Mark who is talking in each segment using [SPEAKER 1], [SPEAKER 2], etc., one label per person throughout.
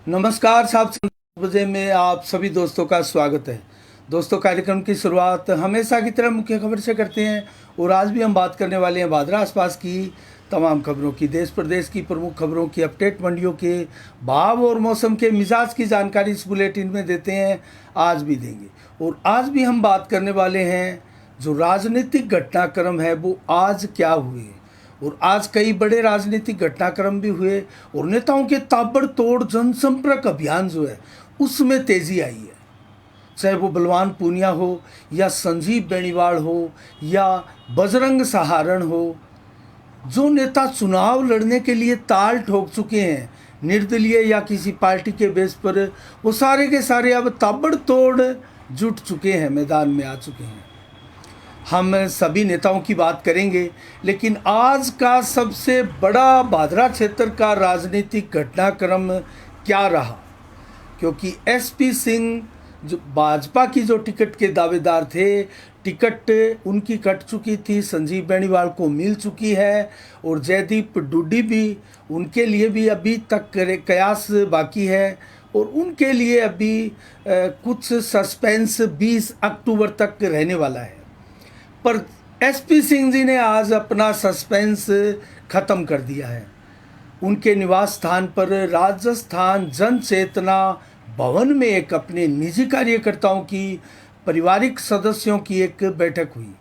[SPEAKER 1] नमस्कार साहब, 7 बजे में आप सभी दोस्तों का स्वागत है। दोस्तों, कार्यक्रम की शुरुआत हमेशा की तरह मुख्य खबर से करते हैं और आज भी हम बात करने वाले हैं भादरा आसपास की तमाम खबरों की। देश प्रदेश की प्रमुख खबरों की अपडेट, मंडियों के भाव और मौसम के मिजाज की जानकारी इस बुलेटिन में देते हैं, आज भी देंगे। और आज भी हम बात करने वाले हैं जो राजनीतिक घटनाक्रम है वो आज क्या हुए। और आज कई बड़े राजनीतिक घटनाक्रम भी हुए और नेताओं के ताबड़तोड़ जनसंपर्क अभियान जो है उसमें तेजी आई है। चाहे वो बलवान पूनिया हो या संजीव बेनीवाल हो या बजरंग सहारण हो, जो नेता चुनाव लड़ने के लिए ताल ठोक चुके हैं निर्दलीय या किसी पार्टी के बेस पर, वो सारे के सारे अब ताबड़तोड़ जुट चुके हैं, मैदान में आ चुके हैं। हम सभी नेताओं की बात करेंगे, लेकिन आज का सबसे बड़ा भादरा क्षेत्र का राजनीतिक घटनाक्रम क्या रहा, क्योंकि एसपी सिंह जो भाजपा की जो टिकट के दावेदार थे, टिकट उनकी कट चुकी थी, संजीव बेनीवाल को मिल चुकी है और जयदीप डूडी भी, उनके लिए भी अभी तक कयास बाकी है और उनके लिए अभी कुछ सस्पेंस 20 अक्टूबर तक रहने वाला है। पर एसपी सिंह जी ने आज अपना सस्पेंस खत्म कर दिया है। उनके निवास स्थान पर राजस्थान जन चेतना भवन में एक अपने निजी कार्यकर्ताओं की, पारिवारिक सदस्यों की एक बैठक हुई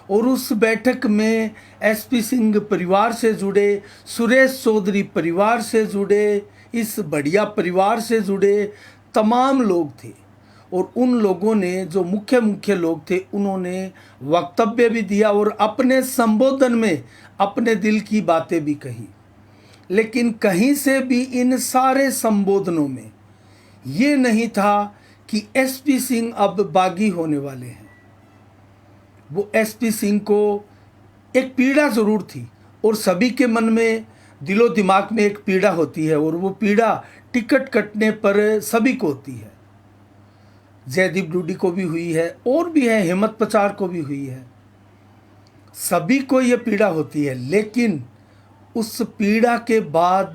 [SPEAKER 1] और उस बैठक में एसपी सिंह परिवार से जुड़े, सुरेश चौधरी परिवार से जुड़े, इस बढ़िया परिवार से जुड़े तमाम लोग थे। और उन लोगों ने, जो मुख्य लोग थे, उन्होंने वक्तव्य भी दिया और अपने संबोधन में अपने दिल की बातें भी कही। लेकिन कहीं से भी इन सारे संबोधनों में ये नहीं था कि एसपी सिंह अब बागी होने वाले हैं। वो एसपी सिंह को एक पीड़ा ज़रूर थी और सभी के मन में, दिलो दिमाग में एक पीड़ा होती है और वो पीड़ा टिकट कटने पर सभी को होती है। जयदीप डूडी को भी हुई है और भी है, हिम्मत पचार को भी हुई है, सभी को ये पीड़ा होती है। लेकिन उस पीड़ा के बाद,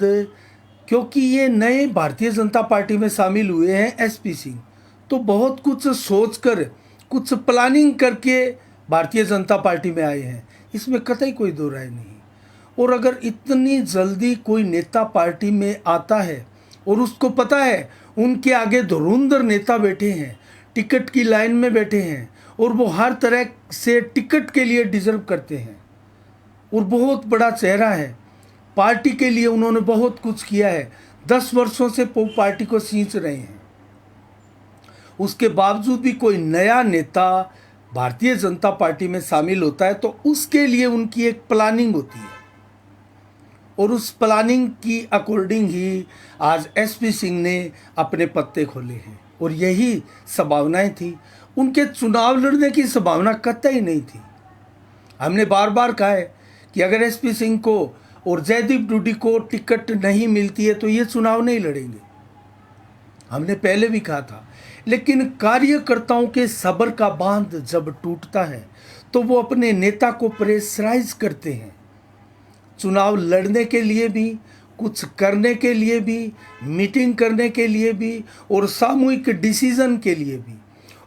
[SPEAKER 1] क्योंकि ये नए भारतीय जनता पार्टी में शामिल हुए हैं एसपी सिंह, तो बहुत कुछ सोचकर, कुछ प्लानिंग करके भारतीय जनता पार्टी में आए हैं, इसमें कतई कोई दो राय नहीं। और अगर इतनी जल्दी कोई नेता पार्टी में आता है और उसको पता है उनके आगे धुरंधर नेता बैठे हैं, टिकट की लाइन में बैठे हैं और वो हर तरह से टिकट के लिए डिजर्व करते हैं और बहुत बड़ा चेहरा है, पार्टी के लिए उन्होंने बहुत कुछ किया है, 10 वर्षों से पार्टी को सींच रहे हैं, उसके बावजूद भी कोई नया नेता भारतीय जनता पार्टी में शामिल होता है तो उसके लिए उनकी एक प्लानिंग होती है और उस प्लानिंग की अकॉर्डिंग ही आज एसपी सिंह ने अपने पत्ते खोले हैं। और यही संभावनाएं थी, उनके चुनाव लड़ने की संभावना कतई नहीं थी। हमने बार बार कहा है कि अगर एसपी सिंह को और जयदीप डूडी को टिकट नहीं मिलती है तो ये चुनाव नहीं लड़ेंगे, हमने पहले भी कहा था। लेकिन कार्यकर्ताओं के सब्र का बांध जब टूटता है तो वो अपने नेता को प्रेशराइज करते हैं, चुनाव लड़ने के लिए भी, कुछ करने के लिए भी, मीटिंग करने के लिए भी और सामूहिक डिसीजन के लिए भी,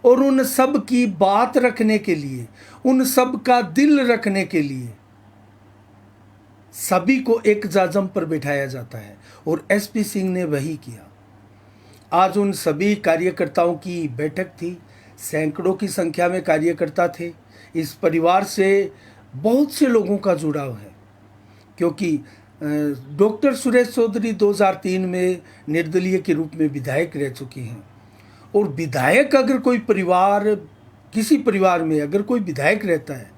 [SPEAKER 1] और उन सब की बात रखने के लिए, उन सब का दिल रखने के लिए सभी को एक जाजम पर बिठाया जाता है और एसपी सिंह ने वही किया। आज उन सभी कार्यकर्ताओं की बैठक थी, सैकड़ों की संख्या में कार्यकर्ता थे। इस परिवार से बहुत से लोगों का जुड़ाव है, क्योंकि डॉक्टर सुरेश चौधरी 2003 में निर्दलीय के रूप में विधायक रह चुके हैं और विधायक, अगर कोई परिवार, किसी परिवार में अगर कोई विधायक रहता है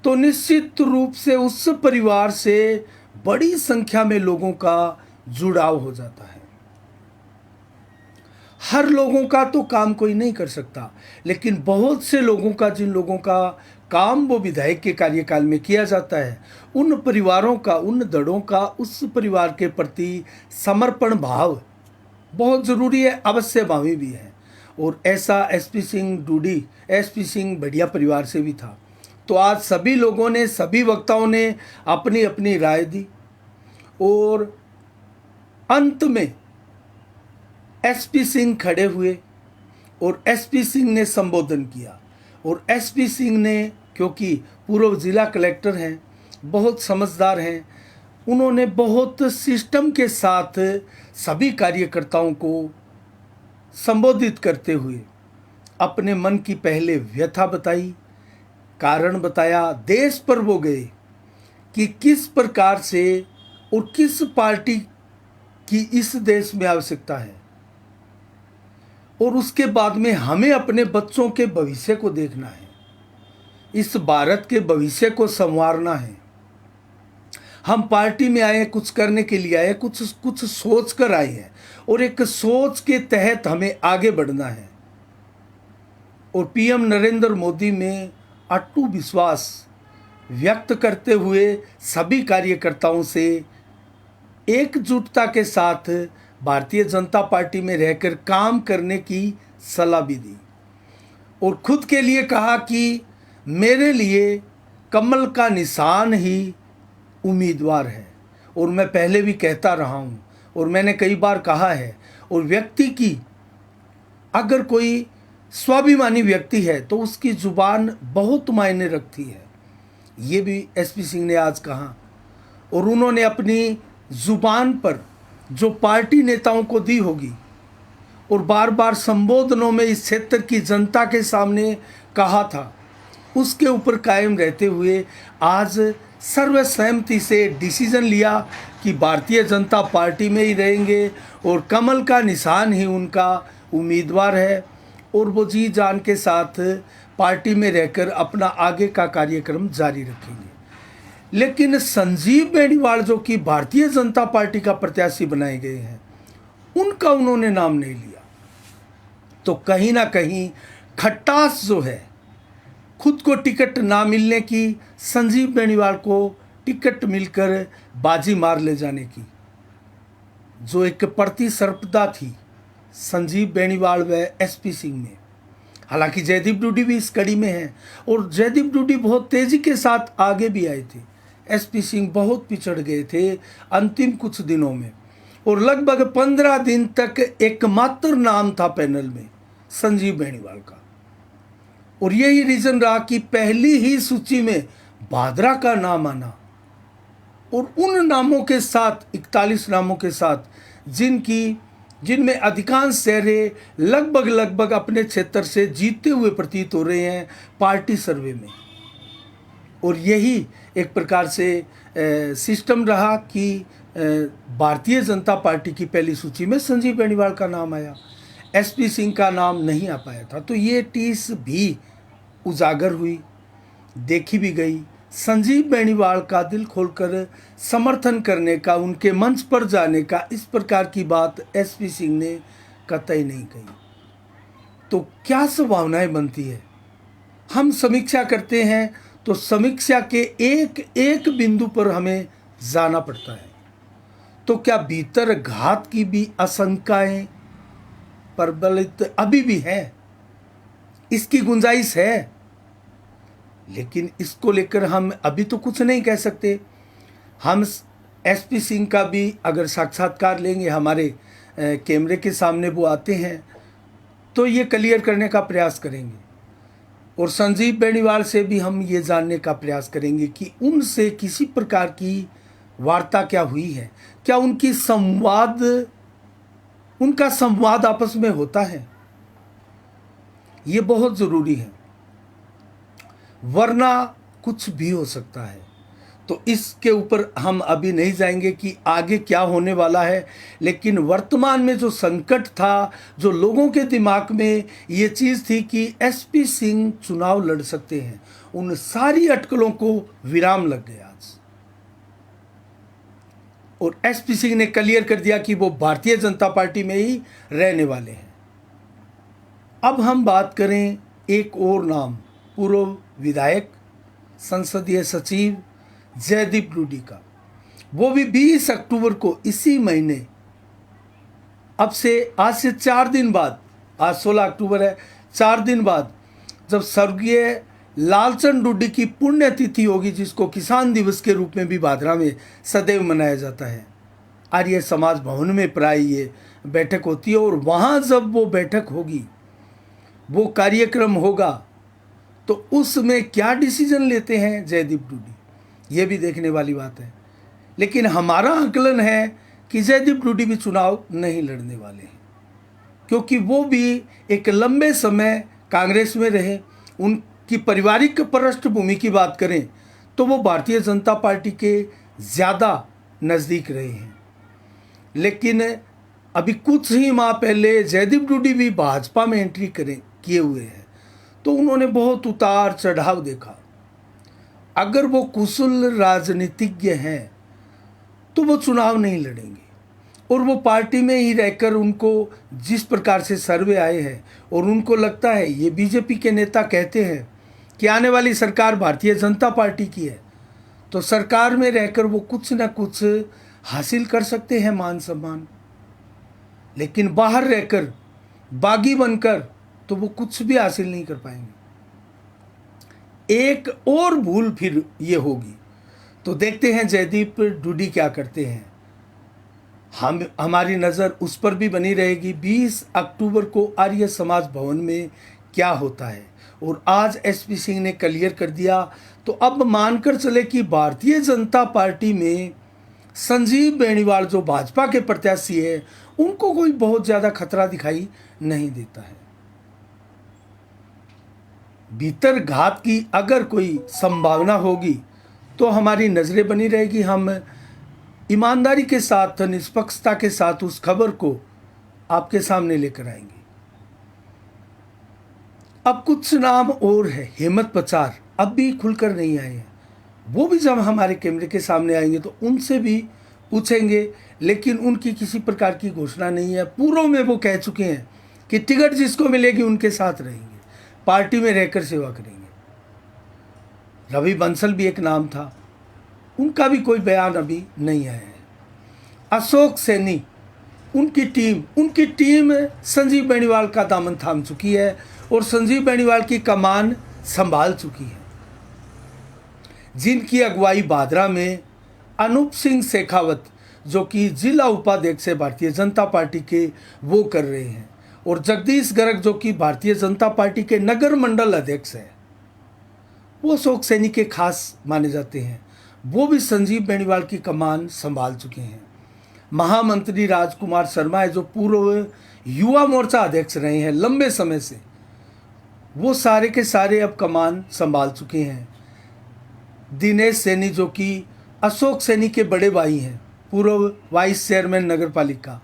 [SPEAKER 1] तो निश्चित रूप से उस परिवार से बड़ी संख्या में लोगों का जुड़ाव हो जाता है। हर लोगों का तो काम कोई नहीं कर सकता, लेकिन बहुत से लोगों का, जिन लोगों का काम वो विधायक के कार्यकाल में किया जाता है, उन परिवारों का, उन दड़ों का उस परिवार के प्रति समर्पण भाव बहुत ज़रूरी है, अवश्य भावी भी है। और ऐसा एसपी सिंह डूडी, एसपी सिंह बढ़िया परिवार से भी था। तो आज सभी लोगों ने, सभी वक्ताओं ने अपनी अपनी राय दी और अंत में एसपी सिंह खड़े हुए और एसपी सिंह ने संबोधन किया। और एसपी सिंह ने, क्योंकि पूर्व जिला कलेक्टर हैं, बहुत समझदार हैं, उन्होंने बहुत सिस्टम के साथ सभी कार्यकर्ताओं को संबोधित करते हुए अपने मन की पहले व्यथा बताई, कारण बताया, देश पर वो गए कि किस प्रकार से और किस पार्टी की इस देश में आवश्यकता है, और उसके बाद में हमें अपने बच्चों के भविष्य को देखना है, इस भारत के भविष्य को संवारना है। हम पार्टी में आए, कुछ करने के लिए आए, कुछ सोच कर आए हैं, और एक सोच के तहत हमें आगे बढ़ना है। और पीएम नरेंद्र मोदी में अटूट विश्वास व्यक्त करते हुए सभी कार्यकर्ताओं से एकजुटता के साथ भारतीय जनता पार्टी में रहकर काम करने की सलाह भी दी, और खुद के लिए कहा कि मेरे लिए कमल का निशान ही उम्मीदवार है। और मैं पहले भी कहता रहा हूँ, और मैंने कई बार कहा है, और व्यक्ति की अगर कोई स्वाभिमानी व्यक्ति है तो उसकी जुबान बहुत मायने रखती है। ये भी एसपी सिंह ने आज कहा, और उन्होंने अपनी जुबान पर जो पार्टी नेताओं को दी होगी और बार बार संबोधनों में इस क्षेत्र की जनता के सामने कहा था, उसके ऊपर कायम रहते हुए आज सर्वसहमति से डिसीजन लिया कि भारतीय जनता पार्टी में ही रहेंगे और कमल का निशान ही उनका उम्मीदवार है, और वो जी जान के साथ पार्टी में रहकर अपना आगे का कार्यक्रम जारी रखेंगे। लेकिन संजीव बेनीवाल, जो कि भारतीय जनता पार्टी का प्रत्याशी बनाए गए हैं, उनका उन्होंने नाम नहीं लिया। तो कहीं ना कहीं खटास जो है खुद को टिकट ना मिलने की, संजीव बेनीवाल को टिकट मिलकर बाजी मार ले जाने की, जो एक प्रतिस्पर्धा थी संजीव बेनीवाल व एसपी सिंह में। हालांकि जयदीप डूडी भी इस कड़ी में है, और जयदीप डूडी बहुत तेजी के साथ आगे भी आए थे। एसपी सिंह बहुत पिछड़ गए थे अंतिम कुछ दिनों में, और लगभग 15 दिन तक एकमात्र नाम था पैनल में संजीव बेनीवाल का। और यही रीजन रहा कि पहली ही सूची में भादरा का नाम आना, और उन नामों के साथ 41 नामों के साथ जिनमें अधिकांश चेहरे लगभग अपने क्षेत्र से जीते हुए प्रतीत हो रहे हैं पार्टी सर्वे में। और यही एक प्रकार से सिस्टम रहा कि भारतीय जनता पार्टी की पहली सूची में संजीव बेनीवाल का नाम आया, एसपी सिंह का नाम नहीं आ पाया था। तो ये टीस भी उजागर हुई, देखी भी गई। संजीव बेनीवाल का दिल खोलकर समर्थन करने का, उनके मंच पर जाने का, इस प्रकार की बात एसपी सिंह ने कतई नहीं कही। तो क्या संभावनाएं बनती है? हम समीक्षा करते हैं तो समीक्षा के एक एक बिंदु पर हमें जाना पड़ता है। तो क्या भीतर घात की भी आशंकाएं प्रबलित अभी भी है? इसकी गुंजाइश है, लेकिन इसको लेकर हम अभी तो कुछ नहीं कह सकते। हम एसपी सिंह का भी अगर साक्षात्कार लेंगे, हमारे कैमरे के सामने वो आते हैं, तो ये क्लियर करने का प्रयास करेंगे। और संजीव बेनीवाल से भी हम ये जानने का प्रयास करेंगे कि उनसे किसी प्रकार की वार्ता क्या हुई है, क्या उनका संवाद आपस में होता है। ये बहुत ज़रूरी है, वरना कुछ भी हो सकता है। तो इसके ऊपर हम अभी नहीं जाएंगे कि आगे क्या होने वाला है, लेकिन वर्तमान में जो संकट था, जो लोगों के दिमाग में ये चीज़ थी कि एसपी सिंह चुनाव लड़ सकते हैं, उन सारी अटकलों को विराम लग गया आज। और एसपी सिंह ने क्लियर कर दिया कि वो भारतीय जनता पार्टी में ही रहने वाले हैं। अब हम बात करें एक और नाम, पूर्व विधायक, संसदीय सचिव जयदीप डूडी का। वो भी 20 अक्टूबर को, इसी महीने, आज से 4 दिन बाद, आज 16 अक्टूबर है, 4 दिन बाद जब स्वर्गीय लालचंद डूडी की पुण्यतिथि होगी, जिसको किसान दिवस के रूप में भी भादरा में सदैव मनाया जाता है। आर्य समाज भवन में प्राय ये बैठक होती है, और वहाँ जब वो बैठक होगी, वो कार्यक्रम होगा, तो उसमें क्या डिसीजन लेते हैं जयदीप डूडी, ये भी देखने वाली बात है। लेकिन हमारा आकलन है कि जयदीप डूडी भी चुनाव नहीं लड़ने वाले हैं, क्योंकि वो भी एक लंबे समय कांग्रेस में रहे। उनकी पारिवारिक पृष्ठभूमि की बात करें तो वो भारतीय जनता पार्टी के ज़्यादा नज़दीक रहे हैं। लेकिन अभी कुछ ही माह पहले जयदीप डूडी भी भाजपा में एंट्री किए हुए हैं, तो उन्होंने बहुत उतार चढ़ाव देखा। अगर वो कुशल राजनीतिज्ञ हैं तो वो चुनाव नहीं लड़ेंगे, और वो पार्टी में ही रहकर उनको जिस प्रकार से सर्वे आए हैं, और उनको लगता है, ये बीजेपी के नेता कहते हैं कि आने वाली सरकार भारतीय जनता पार्टी की है, तो सरकार में रहकर वो कुछ ना कुछ हासिल कर सकते हैं, मान सम्मान। लेकिन बाहर रहकर बागी बनकर तो वो कुछ भी हासिल नहीं कर पाएंगे। एक और भूल फिर ये होगी, तो देखते हैं जयदीप डूडी क्या करते हैं। हमारी नज़र उस पर भी बनी रहेगी 20 अक्टूबर को आर्य समाज भवन में क्या होता है। और आज एसपी सिंह ने क्लियर कर दिया, तो अब मानकर चले कि भारतीय जनता पार्टी में संजीव बेनीवाल जो भाजपा के प्रत्याशी है, उनको कोई बहुत ज़्यादा खतरा दिखाई नहीं देता है। भीतर घात की अगर कोई संभावना होगी तो हमारी नज़रें बनी रहेगी, हम ईमानदारी के साथ, निष्पक्षता के साथ उस खबर को आपके सामने लेकर आएंगे। अब कुछ नाम और है, हेमंत पचार अब भी खुलकर नहीं आए हैं, वो भी जब हमारे कैमरे के सामने आएंगे तो उनसे भी पूछेंगे, लेकिन उनकी किसी प्रकार की घोषणा नहीं है। पूर्व में वो कह चुके हैं कि टिकट जिसको मिलेगी उनके साथ रहेंगे, पार्टी में रहकर सेवा करेंगे। रवि बंसल भी एक नाम था, उनका भी कोई बयान अभी नहीं आया है। अशोक सैनी, उनकी टीम संजीव बेनीवाल का दामन थाम चुकी है और संजीव बेनीवाल की कमान संभाल चुकी है, जिनकी अगुवाई बादरा में अनूप सिंह शेखावत, जो कि जिला उपाध्यक्ष है भारतीय जनता पार्टी के, वो कर रहे हैं, और जगदीश गर्ग जो कि भारतीय जनता पार्टी के नगर मंडल अध्यक्ष हैं, वो अशोक सैनी के खास माने जाते हैं, वो भी संजीव बेनीवाल की कमान संभाल चुके हैं। महामंत्री राजकुमार शर्मा है, जो पूर्व युवा मोर्चा अध्यक्ष रहे हैं लंबे समय से, वो सारे के सारे अब कमान संभाल चुके हैं। दिनेश सैनी जो कि अशोक सैनी के बड़े भाई हैं, पूर्व वाइस चेयरमैन नगर पालिका,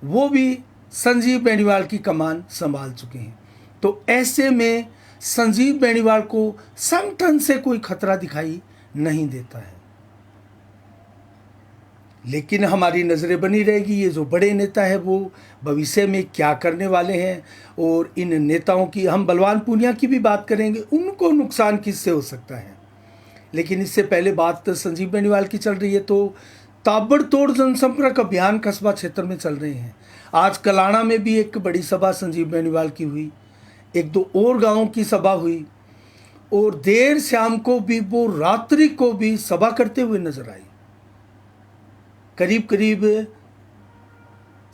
[SPEAKER 1] वो भी संजीव बेनीवाल की कमान संभाल चुके हैं। तो ऐसे में संजीव बेनीवाल को संगठन से कोई खतरा दिखाई नहीं देता है। लेकिन हमारी नज़रें बनी रहेगी, ये जो बड़े नेता है वो भविष्य में क्या करने वाले हैं, और इन नेताओं की हम बलवान पूनिया की भी बात करेंगे, उनको नुकसान किससे हो सकता है। लेकिन इससे पहले बात संजीव बेनीवाल की चल रही है, तो ताबड़तोड़ जनसंपर्क अभियान कस्बा क्षेत्र में चल रहे हैं। आज कलाना में भी एक बड़ी सभा संजीव बेनीवाल की हुई, एक दो और गाँवों की सभा हुई, और देर शाम को भी वो रात्रि को भी सभा करते हुए नजर आई। करीब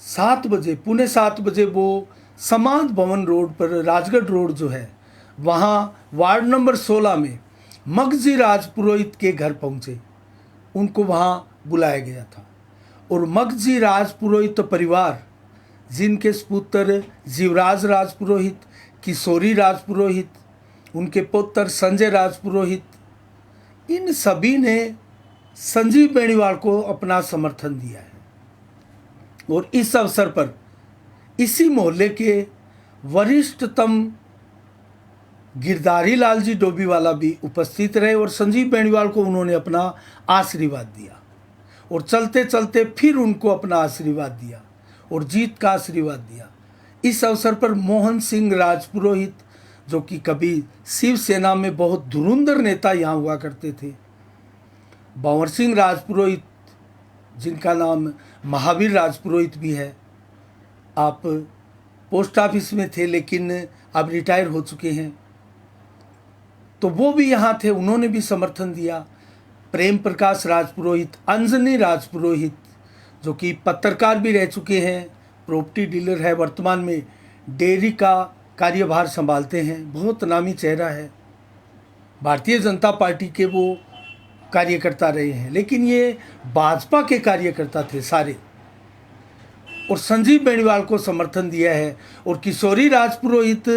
[SPEAKER 1] 7 बजे, पौने 7 बजे वो समाज भवन रोड पर, राजगढ़ रोड जो है, वहाँ वार्ड नंबर 16 में मगजी राज पुरोहित के घर पहुँचे। उनको वहाँ बुलाया गया था, और मगजी राज पुरोहित परिवार, जिनके पुत्र जीवराज राज पुरोहित, किशोरी राज पुरोहित, उनके पुत्र संजय राज पुरोहित, इन सभी ने संजीव बेनीवाल को अपना समर्थन दिया है। और इस अवसर पर इसी मोहल्ले के वरिष्ठतम गिरधारी लाल जी डोबीवाला भी उपस्थित रहे, और संजीव बेनीवाल को उन्होंने अपना आशीर्वाद दिया, और चलते चलते फिर उनको अपना आशीर्वाद दिया और जीत का आशीर्वाद दिया। इस अवसर पर मोहन सिंह राजपुरोहित, जो कि कभी शिवसेना में बहुत धुरंधर नेता यहाँ हुआ करते थे, भंवर सिंह राजपुरोहित, जिनका नाम महावीर राजपुरोहित भी है, आप पोस्ट ऑफिस में थे लेकिन अब रिटायर हो चुके हैं, तो वो भी यहाँ थे, उन्होंने भी समर्थन दिया। प्रेम प्रकाश राजपुरोहित, अंजनी राजपुरोहित, जो कि पत्रकार भी रह चुके हैं, प्रॉपर्टी डीलर है, वर्तमान में डेयरी का कार्यभार संभालते हैं, बहुत नामी चेहरा है, भारतीय जनता पार्टी के वो कार्यकर्ता रहे हैं, लेकिन ये भाजपा के कार्यकर्ता थे सारे, और संजीव बेनीवाल को समर्थन दिया है। और किशोरी राजपुरोहित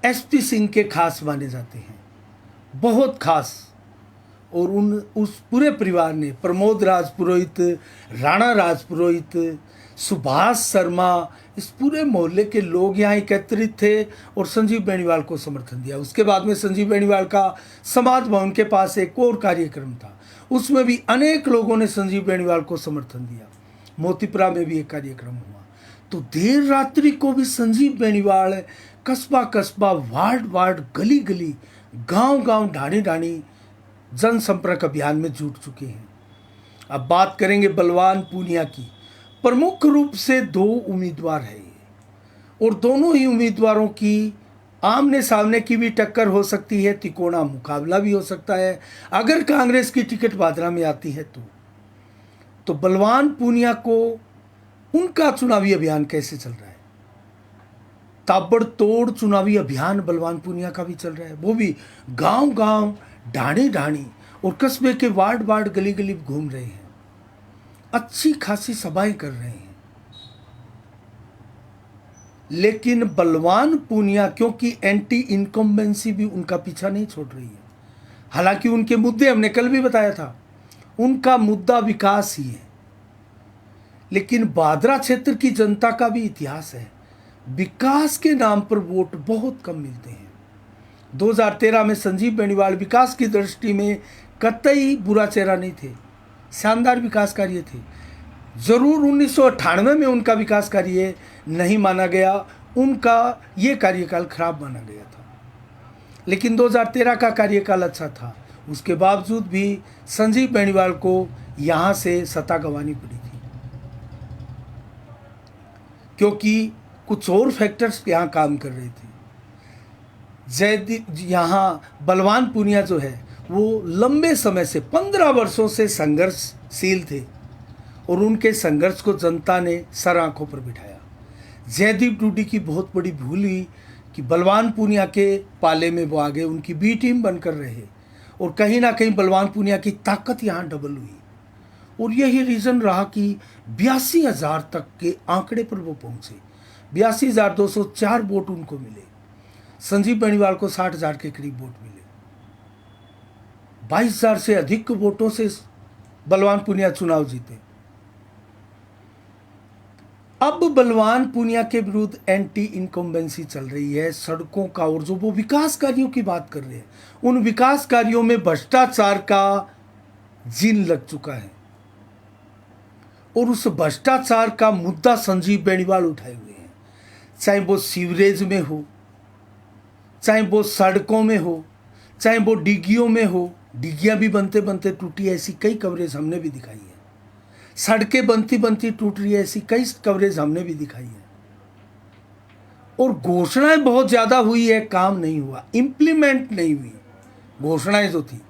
[SPEAKER 1] एसपी सिंह के खास माने जाते हैं, बहुत खास। और उस पूरे परिवार ने, प्रमोद राजपुरोहित, राणा राजपुरोहित, सुभाष शर्मा, इस पूरे मोहल्ले के लोग यहाँ एकत्रित थे और संजीव बेनीवाल को समर्थन दिया। उसके बाद में संजीव बेनीवाल का समाज भवन के पास एक और कार्यक्रम था, उसमें भी अनेक लोगों ने संजीव बेनीवाल को समर्थन दिया। मोतीपुरा में भी एक कार्यक्रम हुआ। तो देर रात्रि को भी संजीव बेनीवाल कस्बा कस्बा, वार्ड वार्ड, गली गली, गांव गांव, ढाणी ढाणी जनसंपर्क अभियान में जुट चुके हैं। अब बात करेंगे बलवान पूनिया की। प्रमुख रूप से 2 उम्मीदवार हैं और दोनों ही उम्मीदवारों की आमने सामने की भी टक्कर हो सकती है, तिकोना मुकाबला भी हो सकता है। अगर कांग्रेस की टिकट भादरा में आती है तो बलवान पूनिया को उनका चुनावी अभियान कैसे चल रहा है? ताबड़तोड़ चुनावी अभियान बलवान पूनिया का भी चल रहा है, वो भी गांव गांव, ढाणी ढाणी और कस्बे के वार्ड वार्ड, गली गली घूम रहे हैं, अच्छी खासी सभाएं कर रहे हैं। लेकिन बलवान पूनिया, क्योंकि एंटी इनकम्बेंसी भी उनका पीछा नहीं छोड़ रही है, हालांकि उनके मुद्दे हमने कल भी बताया था, उनका मुद्दा विकास ही है, लेकिन भादरा क्षेत्र की जनता का भी इतिहास है, विकास के नाम पर वोट बहुत कम मिलते हैं। 2013 में संजीव बेनीवाल विकास की दृष्टि में कतई बुरा चेहरा नहीं थे, शानदार विकास कार्य थे। जरूर 1998 में उनका विकास कार्य नहीं माना गया, उनका ये कार्यकाल खराब माना गया था, लेकिन 2013 का कार्यकाल अच्छा था। उसके बावजूद भी संजीव बेनीवाल को यहाँ से सत्ता गंवानी पड़ी थी, क्योंकि कुछ और फैक्टर्स यहाँ काम कर रहे थे। यहाँ बलवान पूनिया जो है वो लंबे समय से 15 वर्षों से संघर्षशील थे और उनके संघर्ष को जनता ने सर आंखों पर बिठाया। जयदीप टूडी की बहुत बड़ी भूल हुई कि बलवान पूनिया के पाले में वो आगे उनकी बी टीम बनकर रहे, और कहीं ना कहीं बलवान पूनिया की ताकत यहाँ डबल हुई, और यही रीज़न रहा कि 82,000 तक के आंकड़े पर वो पहुँचे। 82,204 वोट उनको मिले, संजीव बेनीवाल को 60,000 के करीब वोट मिले। 22,000 से अधिक वोटों से बलवान पूनिया चुनाव जीते। अब बलवान पूनिया के विरुद्ध एंटी इनकम्बेंसी चल रही है सड़कों का, और जो वो विकास कार्यों की बात कर रहे हैं, उन विकास कार्यों में भ्रष्टाचार का जीन लग चुका है, और उस भ्रष्टाचार का मुद्दा संजीव बेनीवाल उठाए हुए हैं। चाहे वो सीवरेज में हो, चाहे वो सड़कों में हो, चाहे वो डिग्गियों में हो, डिग्गियां भी बनते बनते टूटी, ऐसी कई कवरेज हमने भी दिखाई है। सड़कें बनती बनती टूट रही है, ऐसी कई कवरेज हमने भी दिखाई है। और घोषणाएं बहुत ज़्यादा हुई है, काम नहीं हुआ, इम्प्लीमेंट नहीं हुई घोषणाएं जो थी।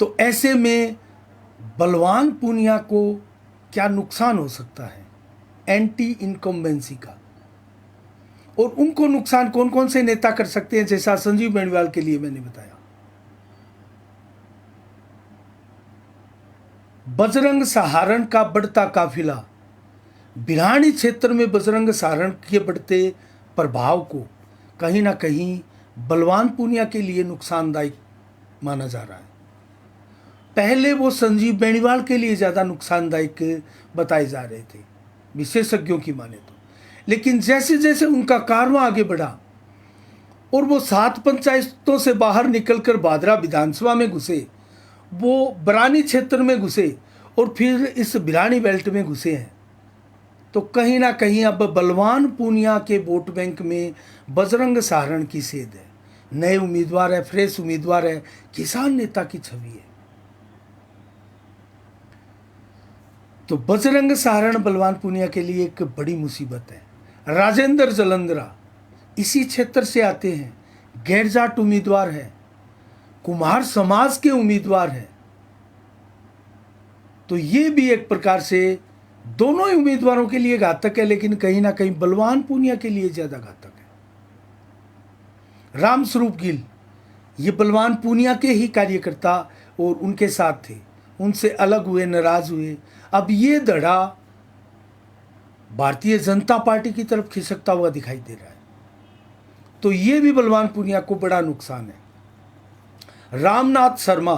[SPEAKER 1] तो ऐसे में बलवान पूनिया को क्या नुकसान हो सकता है एंटी इनकम्बेंसी का, और उनको नुकसान कौन कौन से नेता कर सकते हैं, जैसा संजीव बेनीवाल के लिए मैंने बताया। बजरंग सहारण का बढ़ता काफिला, बिरानी क्षेत्र में बजरंग सहारण के बढ़ते प्रभाव को कहीं ना कहीं बलवान पूनिया के लिए नुकसानदायक माना जा रहा है। पहले वो संजीव बेनीवाल के लिए ज़्यादा नुकसानदायक बताए जा रहे थे विशेषज्ञों की माने तो, लेकिन जैसे जैसे उनका कारवां आगे बढ़ा और वो 7 पंचायतों से बाहर निकलकर भादरा विधानसभा में घुसे, वो बरानी क्षेत्र में घुसे और फिर इस बिरानी बेल्ट में घुसे हैं, तो कहीं ना कहीं अब बलवान पूनिया के वोट बैंक में बजरंग सहारण की सेध है। नए उम्मीदवार है, फ्रेश उम्मीदवार है, किसान नेता की छवि है। तो बजरंग सहारण बलवान पूनिया के लिए एक बड़ी मुसीबत है। राजेंद्र जलंधरा इसी क्षेत्र से आते हैं, गैर जाट उम्मीदवार है, कुम्हार समाज के उम्मीदवार हैं, तो ये भी एक प्रकार से दोनों ही उम्मीदवारों के लिए घातक है, लेकिन कहीं ना कहीं बलवान पूनिया के लिए ज़्यादा घातक है। रामस्वरूप गिल ये बलवान पूनिया के ही कार्यकर्ता और उनके साथ थे, उनसे अलग हुए, नाराज हुए। अब ये धड़ा भारतीय जनता पार्टी की तरफ खिसकता हुआ दिखाई दे रहा है, तो ये भी बलवान पूनिया को बड़ा नुकसान है। रामनाथ शर्मा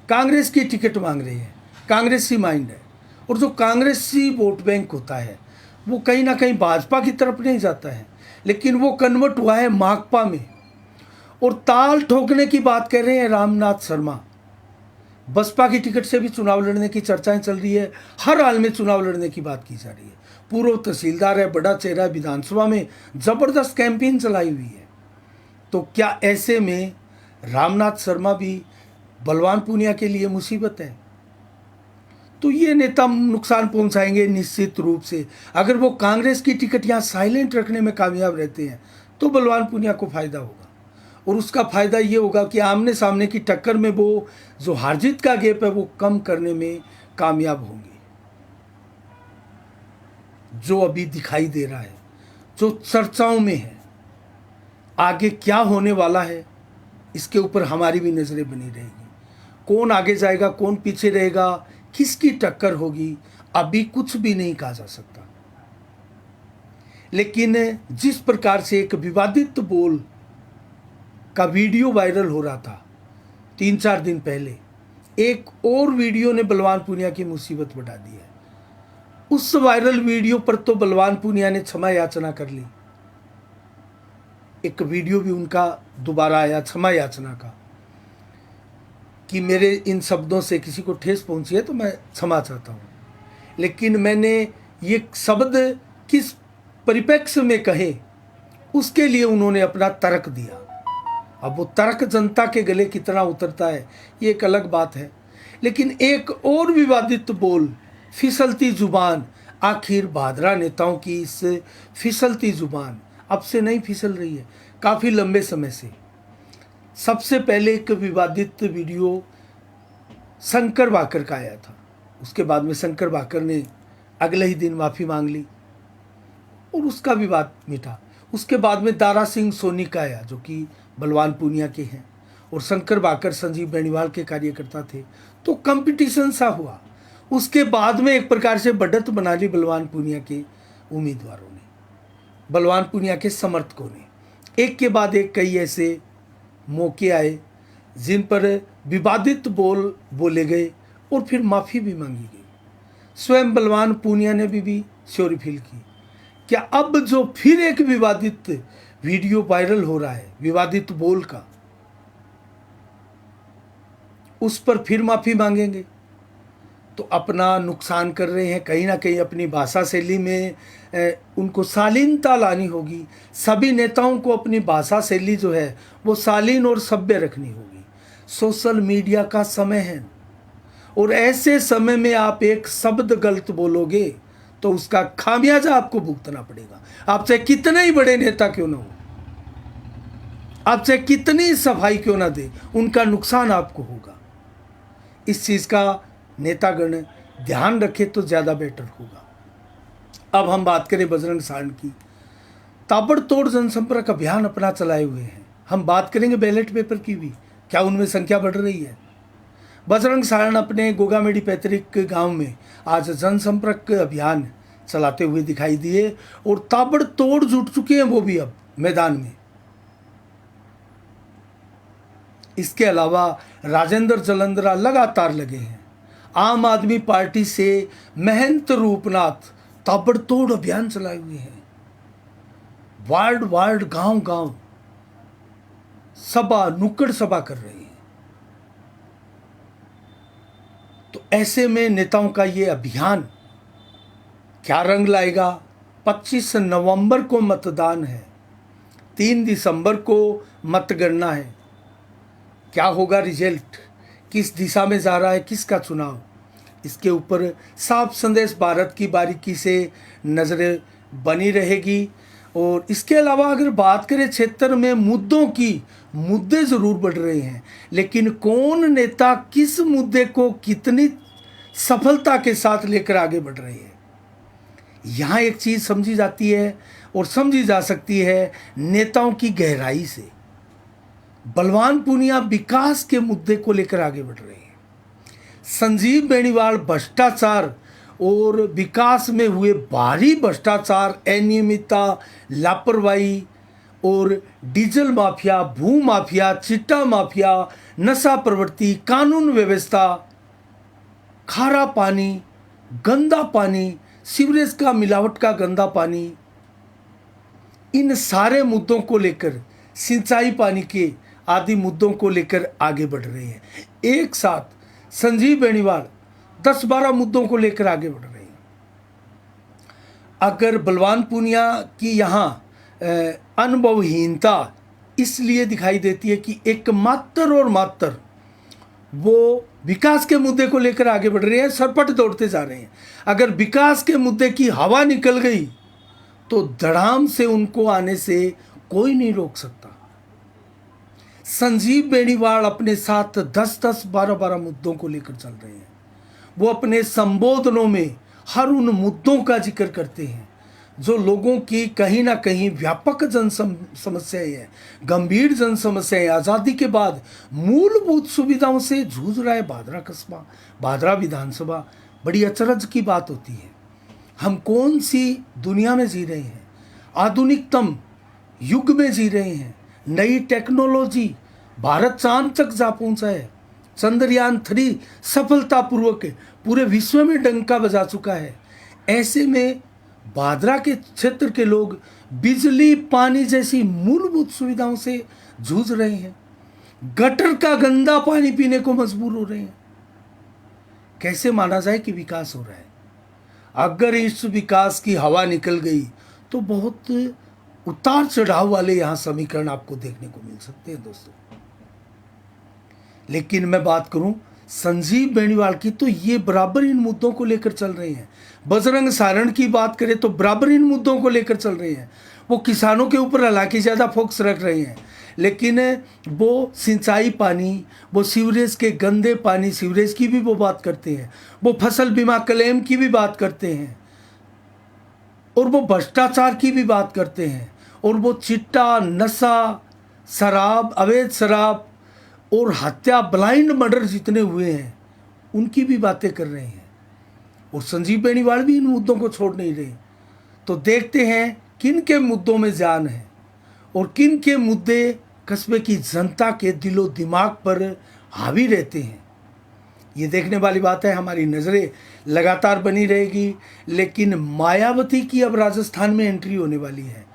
[SPEAKER 1] कांग्रेस की टिकट मांग रहे हैं, कांग्रेसी माइंड है, और जो कांग्रेसी वोट बैंक होता है वो कहीं ना कहीं भाजपा की तरफ नहीं जाता है, लेकिन वो कन्वर्ट हुआ है माकपा में, और ताल ठोकने की बात कर रहे हैं रामनाथ शर्मा। बसपा की टिकट से भी चुनाव लड़ने की चर्चाएं चल रही है, हर हाल में चुनाव लड़ने की बात की जा रही है। पूर्व तहसीलदार है, बड़ा चेहरा है, विधानसभा में जबरदस्त कैंपेन चलाई हुई है। तो क्या ऐसे में रामनाथ शर्मा भी बलवान पूनिया के लिए मुसीबत है? तो ये नेता नुकसान पहुंचाएंगे निश्चित रूप से। अगर वो कांग्रेस की टिकट यहाँ साइलेंट रखने में कामयाब रहते हैं तो बलवान पूनिया को फायदा होगा, और उसका फायदा ये होगा कि आमने सामने की टक्कर में वो जो हार जीत का गैप है वो कम करने में कामयाब होंगे। जो अभी दिखाई दे रहा है, जो चर्चाओं में है, आगे क्या होने वाला है इसके ऊपर हमारी भी नजरें बनी रहेगी। कौन आगे जाएगा, कौन पीछे रहेगा, किसकी टक्कर होगी, अभी कुछ भी नहीं कहा जा सकता। लेकिन जिस प्रकार से एक विवादित बोल का वीडियो वायरल हो रहा था 3-4 दिन पहले, एक और वीडियो ने बलवान पूनिया की मुसीबत बढ़ा दी है। उस वायरल वीडियो पर तो बलवान पूनिया ने क्षमा याचना कर ली। एक वीडियो भी उनका दोबारा आया क्षमा याचना का कि मेरे इन शब्दों से किसी को ठेस पहुंची है तो मैं क्षमा चाहता हूं, लेकिन मैंने ये शब्द किस परिप्रेक्ष्य में कहे उसके लिए उन्होंने अपना तर्क दिया। अब वो तर्क जनता के गले कितना उतरता है ये एक अलग बात है। लेकिन एक और विवादित बोल, फिसलती जुबान, आखिर भादरा नेताओं की इस फिसलती जुबान अब से नहीं फिसल रही है, काफ़ी लंबे समय से। सबसे पहले एक विवादित वीडियो शंकर भाकर का आया था, उसके बाद में शंकर भाकर ने अगले ही दिन माफ़ी मांग ली और उसका विवाद मिटा। उसके बाद में दारा सिंह सोनी का आया जो कि बलवान पूनिया के हैं, और शंकर भाकर संजीव बेनीवाल के कार्यकर्ता थे, तो कंपटीशन सा हुआ। उसके बाद में एक प्रकार से बढ़त बना ली बलवान पूनिया के उम्मीदवारों ने, बलवान पूनिया के समर्थकों ने। एक के बाद एक कई ऐसे मौके आए जिन पर विवादित बोल बोले गए और फिर माफ़ी भी मांगी गई। स्वयं बलवान पूनिया ने भी श्योरी फील की। क्या अब जो फिर एक विवादित वीडियो वायरल हो रहा है विवादित बोल का, उस पर फिर माफ़ी मांगेंगे? तो अपना नुकसान कर रहे हैं। कहीं ना कहीं अपनी भाषा शैली में उनको शालीनता लानी होगी। सभी नेताओं को अपनी भाषा शैली जो है वो शालीन और सभ्य रखनी होगी। सोशल मीडिया का समय है, और ऐसे समय में आप एक शब्द गलत बोलोगे तो उसका खामियाजा आपको भुगतना पड़ेगा। आपसे कितने ही बड़े नेता क्यों ना हो, आपसे कितनी सफाई क्यों ना दे, उनका नुकसान आपको होगा। इस चीज़ का नेतागण ध्यान रखे तो ज़्यादा बेटर होगा। अब हम बात करें बजरंग सारण की। ताबड़तोड़ जनसंपर्क अभियान अपना चलाए हुए हैं। हम बात करेंगे बैलेट पेपर की भी, क्या उनमें संख्या बढ़ रही है। बजरंग सारण अपने गोगामेडी पैतृक गांव में आज जनसंपर्क अभियान चलाते हुए दिखाई दिए, और ताबड़तोड़ जुट चुके हैं वो भी अब मैदान में। इसके अलावा राजेंद्र जलंधरा लगातार लगे हैं। आम आदमी पार्टी से महंत रूपनाथ ताबड़तोड़ अभियान चलाए हुए हैं। वार्ड वार्ड, गांव गांव सभा, नुक्कड़ सभा कर रहे हैं। तो ऐसे में नेताओं का ये अभियान क्या रंग लाएगा? 25 नवंबर को मतदान है, 3 दिसंबर को मतगणना है। क्या होगा रिजल्ट, किस दिशा में जा रहा है किसका चुनाव, इसके ऊपर साफ संदेश भारत की बारीकी से नजरें बनी रहेगी। और इसके अलावा अगर बात करें क्षेत्र में मुद्दों की, मुद्दे ज़रूर बढ़ रहे हैं, लेकिन कौन नेता किस मुद्दे को कितनी सफलता के साथ लेकर आगे बढ़ रहे हैं यहाँ एक चीज़ समझी जाती है और समझी जा सकती है नेताओं की गहराई से। बलवान पूनिया विकास के मुद्दे को लेकर आगे बढ़ रहे हैं। संजीव बेनीवाल भ्रष्टाचार और विकास में हुए भारी भ्रष्टाचार, अनियमितता, लापरवाही और डीजल माफिया, भू माफिया, चिट्टा माफिया, नशा प्रवृत्ति, कानून व्यवस्था, खारा पानी, गंदा पानी, सीवरेज का मिलावट का गंदा पानी, इन सारे मुद्दों को लेकर, सिंचाई पानी के आदि मुद्दों को लेकर आगे बढ़ रहे हैं। एक साथ संजीव बेनीवाल 10-12 मुद्दों को लेकर आगे बढ़ रहे हैं। अगर बलवान पूनिया की यहाँ अनुभवहीनता इसलिए दिखाई देती है कि एकमात्र और मात्र वो विकास के मुद्दे को लेकर आगे बढ़ रहे हैं, सरपट दौड़ते जा रहे हैं। अगर विकास के मुद्दे की हवा निकल गई तो धड़ाम से उनको आने से कोई नहीं रोक सकता। संजीव बेनीवाल अपने साथ 10-10, 12-12 मुद्दों को लेकर चल रहे हैं। वो अपने संबोधनों में हर उन मुद्दों का जिक्र करते हैं जो लोगों की कहीं ना कहीं व्यापक जन समस्याएं हैं, गंभीर जन समस्याएं। आज़ादी के बाद मूलभूत सुविधाओं से जूझ रहा है भादरा कस्बा, भादरा विधानसभा। बड़ी अचरज की बात होती है, हम कौन सी दुनिया में जी रहे हैं? आधुनिकतम युग में जी रहे हैं। नई टेक्नोलॉजी, भारत चांद तक जा पहुंचा है। चंद्रयान 3 सफलतापूर्वक पूरे विश्व में डंका बजा चुका है। ऐसे में भादरा के क्षेत्र के लोग बिजली, पानी जैसी मूलभूत सुविधाओं से जूझ रहे हैं। गटर का गंदा पानी पीने को मजबूर हो रहे हैं। कैसे माना जाए कि विकास हो रहा है? अगर इस विकास की हवा निकल गई तो बहुत उतार चढ़ाव वाले यहाँ समीकरण आपको देखने को मिल सकते हैं दोस्तों। लेकिन मैं बात करूं संजीव बेनीवाल की, तो ये बराबर इन मुद्दों को लेकर चल रहे हैं। बजरंग सारण की बात करें तो बराबर इन मुद्दों को लेकर चल रहे हैं। वो किसानों के ऊपर हालांकि ज़्यादा फोकस रख रहे हैं, लेकिन वो सिंचाई पानी, वो सीवरेज के गंदे पानी, सीवरेज की भी वो बात करते हैं, वो फसल बीमा क्लेम की भी बात करते हैं, और वो भ्रष्टाचार की भी बात करते हैं, और वो चिट्टा, नशा, शराब, अवैध शराब और हत्या, ब्लाइंड मर्डर जितने हुए हैं उनकी भी बातें कर रहे हैं। और संजीव बेनीवाल भी इन मुद्दों को छोड़ नहीं रहे। तो देखते हैं किन के मुद्दों में जान है और किन के मुद्दे कस्बे की जनता के दिलो दिमाग पर हावी रहते हैं। ये देखने वाली बात है। हमारी नज़रें लगातार बनी रहेगी। लेकिन मायावती की अब राजस्थान में एंट्री होने वाली है।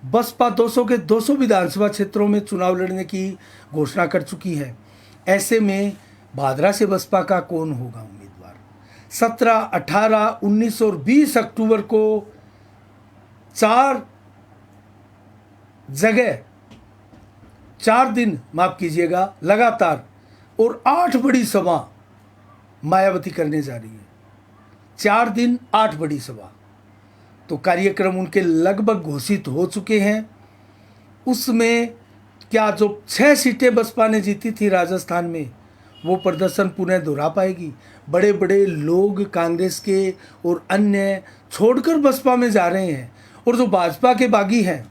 [SPEAKER 1] बसपा 200 के 200 विधानसभा क्षेत्रों में चुनाव लड़ने की घोषणा कर चुकी है। ऐसे में भादरा से बसपा का कौन होगा उम्मीदवार? 17, 18, 19 और 20 अक्टूबर को 4 जगह 4 दिन, माफ कीजिएगा, लगातार और 8 बड़ी सभा मायावती करने जा रही है। 4 दिन 8 बड़ी सभा। तो कार्यक्रम उनके लगभग घोषित हो चुके हैं। उसमें क्या जो 6 सीटें बसपा ने जीती थी राजस्थान में, वो प्रदर्शन पुनः दोहरा पाएगी? बड़े बड़े लोग कांग्रेस के और अन्य छोड़कर बसपा में जा रहे हैं, और जो भाजपा के बागी हैं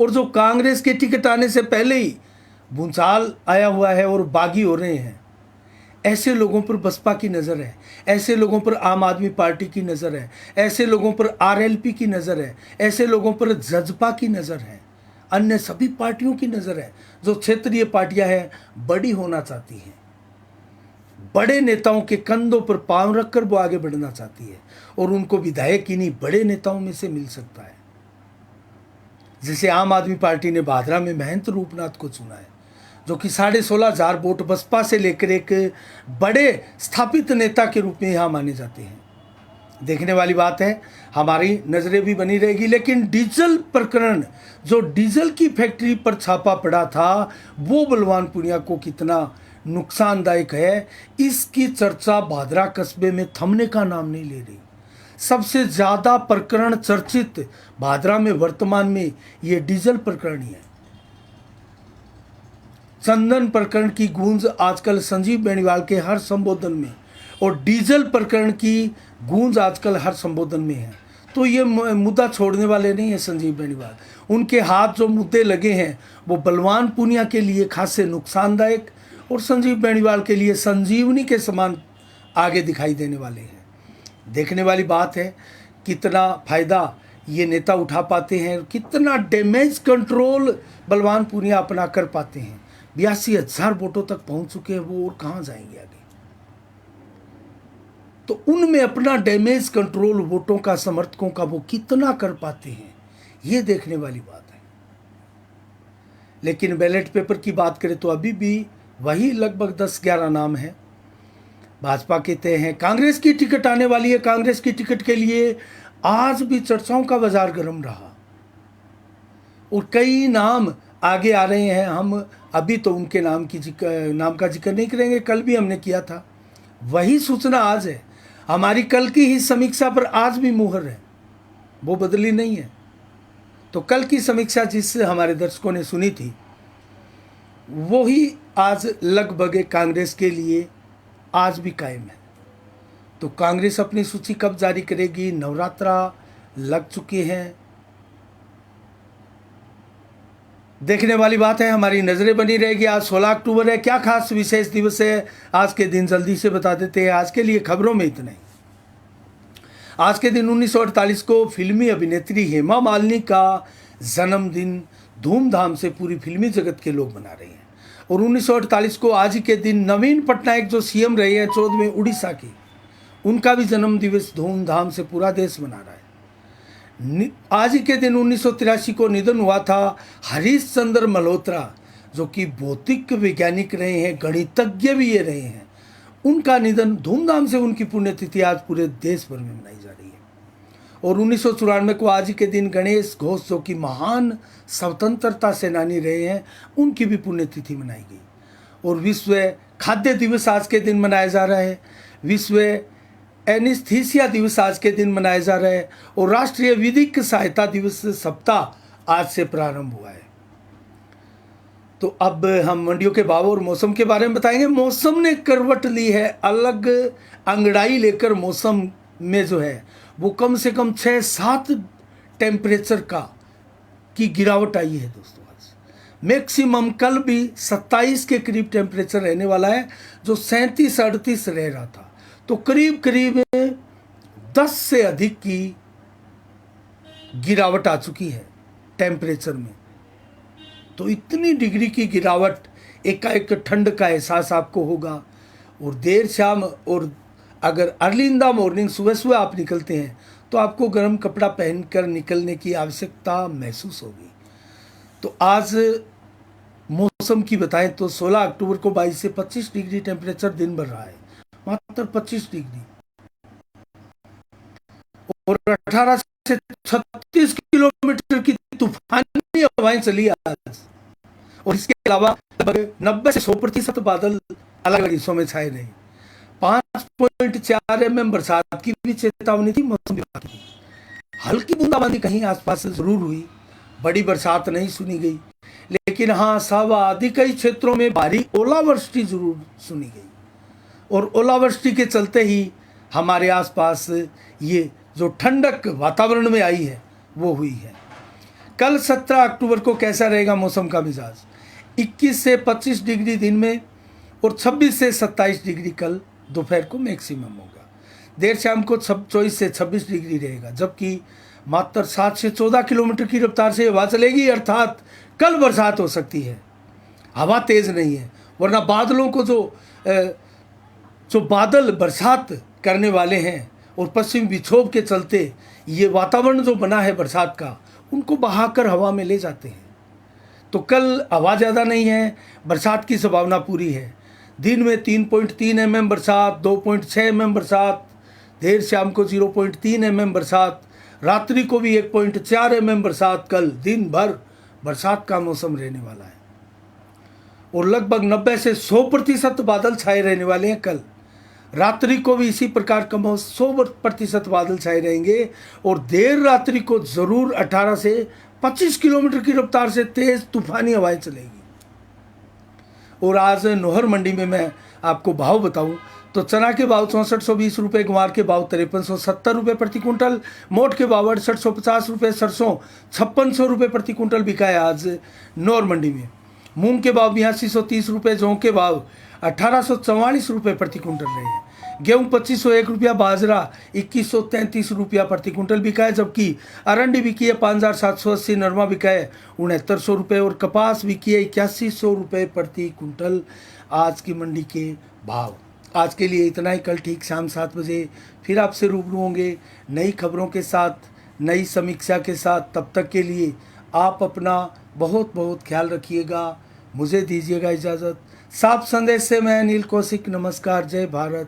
[SPEAKER 1] और जो कांग्रेस के टिकट आने से पहले ही भूचाल आया हुआ है और बागी हो रहे हैं, ऐसे लोगों पर बसपा की नज़र है। ऐसे लोगों पर आम आदमी पार्टी की नज़र है। ऐसे लोगों पर आरएलपी की नज़र है। ऐसे लोगों पर जजपा की नज़र है। अन्य सभी पार्टियों की नज़र है जो क्षेत्रीय पार्टियां हैं, बड़ी होना चाहती हैं। बड़े नेताओं के कंधों पर पांव रखकर वो आगे बढ़ना चाहती है, और उनको विधायक इन्हीं बड़े नेताओं में से मिल सकता है। जैसे आम आदमी पार्टी ने भादरा में महंत रूपनाथ को चुना है, जो कि 16,500 वोट बसपा से लेकर एक बड़े स्थापित नेता के रूप में यहाँ माने जाते हैं। देखने वाली बात है। हमारी नज़रें भी बनी रहेगी। लेकिन डीजल प्रकरण, जो डीजल की फैक्ट्री पर छापा पड़ा था, वो बलवान पूनिया को कितना नुकसानदायक है, इसकी चर्चा भादरा कस्बे में थमने का नाम नहीं ले रही। सबसे ज़्यादा प्रकरण चर्चित भादरा में वर्तमान में ये डीजल प्रकरण ही है। चंदन प्रकरण की गूंज आजकल संजीव बेनीवाल के हर संबोधन में, और डीजल प्रकरण की गूंज आजकल हर संबोधन में है। तो ये मुद्दा छोड़ने वाले नहीं है संजीव बेनीवाल। उनके हाथ जो मुद्दे लगे हैं वो बलवान पूनिया के लिए खासे नुकसानदायक और संजीव बेनीवाल के लिए संजीवनी के समान आगे दिखाई देने वाले हैं। देखने वाली बात है कितना फायदा ये नेता उठा पाते हैं, कितना डैमेज कंट्रोल बलवान पूनिया अपना कर पाते हैं। 82,000 वोटों तक पहुंच चुके हैं वो, और कहां जाएंगे आगे। तो उनमें अपना डैमेज कंट्रोल वोटों का, समर्थकों का वो कितना कर पाते हैं, ये देखने वाली बात है। लेकिन बैलेट पेपर की बात करें तो अभी भी वही लगभग 10-11 नाम हैं। भाजपा के तय हैं, कांग्रेस की टिकट आने वाली है। कांग्रेस की टिकट के लिए आज भी चर्चाओं का बाजार गर्म रहा और कई नाम आगे आ रहे हैं। हम अभी तो उनके नाम का जिक्र नहीं करेंगे, कल भी हमने किया था। वही सूचना आज है, हमारी कल की ही समीक्षा पर आज भी मुहर है, वो बदली नहीं है। तो कल की समीक्षा जिस हमारे दर्शकों ने सुनी थी वो ही आज लगभग कांग्रेस के लिए आज भी कायम है। तो कांग्रेस अपनी सूची कब जारी करेगी? नवरात्रा लग चुके हैं, देखने वाली बात है। हमारी नज़रें बनी रहेगी। आज 16 अक्टूबर है। क्या खास विशेष दिवस है आज के दिन, जल्दी से बता देते हैं। आज के लिए खबरों में इतना ही। आज के दिन 1948 को फिल्मी अभिनेत्री हेमा मालिनी का जन्मदिन धूमधाम से पूरी फिल्मी जगत के लोग मना रहे हैं। और 1948 को आज ही के दिन नवीन पटनायक जो सीएम रहे हैं 14वें उड़ीसा की, उनका भी जन्म दिवस धूमधाम से पूरा देश मना रहा है। आज ही के दिन 1983 को निधन हुआ था हरीश चंद्र मल्होत्रा, जो कि भौतिक वैज्ञानिक रहे हैं, गणितज्ञ भी ये रहे हैं। उनका निधन धूमधाम से, उनकी पुण्यतिथि आज पूरे देश भर में मनाई जा रही है। और 1994 को आज ही के दिन गणेश घोष, जो कि महान स्वतंत्रता सेनानी रहे हैं, उनकी भी पुण्यतिथि मनाई गई। और विश्व खाद्य दिवस आज के दिन मनाया जा रहा है। विश्व एनेस्थीसिया दिवस आज के दिन मनाया जा रहा है। और राष्ट्रीय विधिक सहायता दिवस सप्ताह आज से प्रारंभ हुआ है। तो अब हम मंडियों के भाव और मौसम के बारे में बताएंगे। मौसम ने करवट ली है, अलग अंगड़ाई लेकर मौसम में जो है वो कम से कम 6-7 टेम्परेचर की गिरावट आई है दोस्तों। आज मैक्सिमम कल भी 27 के करीब टेम्परेचर रहने वाला है, जो 37-38 रह रहा था। तो करीब करीब 10 से अधिक की गिरावट आ चुकी है टेम्परेचर में। तो इतनी डिग्री की गिरावट, एकाएक ठंड का एहसास आपको होगा। और देर शाम, और अगर अर्ली इन द मॉर्निंग, सुबह सुबह आप निकलते हैं तो आपको गर्म कपड़ा पहनकर निकलने की आवश्यकता महसूस होगी। तो आज मौसम की बताएं तो 16 अक्टूबर को 22 से 25 डिग्री टेम्परेचर दिन भर रहा है, मात्र 25 डिग्री। और 18 से 36 किलोमीटर की तूफानी हवाएं चली आज। और इसके अलावा 90 से 100% बादल अलग अलग हिस्सों में छाए रहे। 5.4 mm बरसात की भी चेतावनी थी मौसम विभाग की। हल्की बूंदाबांदी कहीं आसपास जरूर हुई, बड़ी बरसात नहीं सुनी गई। लेकिन हाँ, सावादी कई क्षेत्रों में भारी ओलावृष्टि जरूर सुनी गई। और ओलावृष्टि के चलते ही हमारे आसपास ये जो ठंडक वातावरण में आई है वो हुई है। कल 17 अक्टूबर को कैसा रहेगा मौसम का मिजाज? 21 से 25 डिग्री दिन में और 26 से 27 डिग्री कल दोपहर को मैक्सिमम होगा। देर शाम को 24 से 26 डिग्री रहेगा, जबकि मात्र 7 से 14 किलोमीटर की रफ्तार से हवा चलेगी। अर्थात कल बरसात हो सकती है। हवा तेज़ नहीं है, वरना बादलों को जो बादल बरसात करने वाले हैं और पश्चिम विक्षोभ के चलते ये वातावरण जो बना है बरसात का, उनको बहाकर हवा में ले जाते हैं। तो कल हवा ज़्यादा नहीं है, बरसात की संभावना पूरी है। दिन में 3.3 mm बरसात, 2.6 mm बरसात, देर शाम को 0.3 mm बरसात, रात्रि को भी 1.4 mm बरसात। कल दिन भर बरसात का मौसम रहने वाला है। और लगभग 90 से 100% बादल छाए रहने वाले हैं कल। रात्रि को भी इसी प्रकार का 100% बादल छाए रहेंगे। और देर रात्रि को ज़रूर 18 से 25 किलोमीटर की रफ्तार से तेज़ तूफानी हवाएं चलेगी। और आज नोहर मंडी में मैं आपको भाव बताऊं तो चना के भाव 6420 रुपये, ग्वार के भाव 5370 रुपये प्रति कुंटल, मोट के भाव 6850 रुपये, सरसों 5600 रुपये प्रति कुंटल बिका है आज नौर मंडी में। मूंग के भाव 8230 रुपये, जौ के भाव 1844 रुपये प्रति कुंटल रहे हैं। गेहूं 2501 रुपया, बाजरा 2133 रुपया प्रति कुंटल बिका है, जबकि अरंडी बिकी है 5780, नरमा बिका है 6900 रुपये और कपास बिकी है 8100 रुपये प्रति कुंटल। आज की मंडी के भाव। आज के लिए इतना ही। कल ठीक शाम 7 बजे फिर आपसे रूबरू होंगे नई खबरों के साथ, नई समीक्षा के साथ। तब तक के लिए आप अपना बहुत बहुत ख्याल रखिएगा। मुझे दीजिएगा इजाज़त। साफ संदेश से मैं अनिल कौशिक। नमस्कार। जय भारत।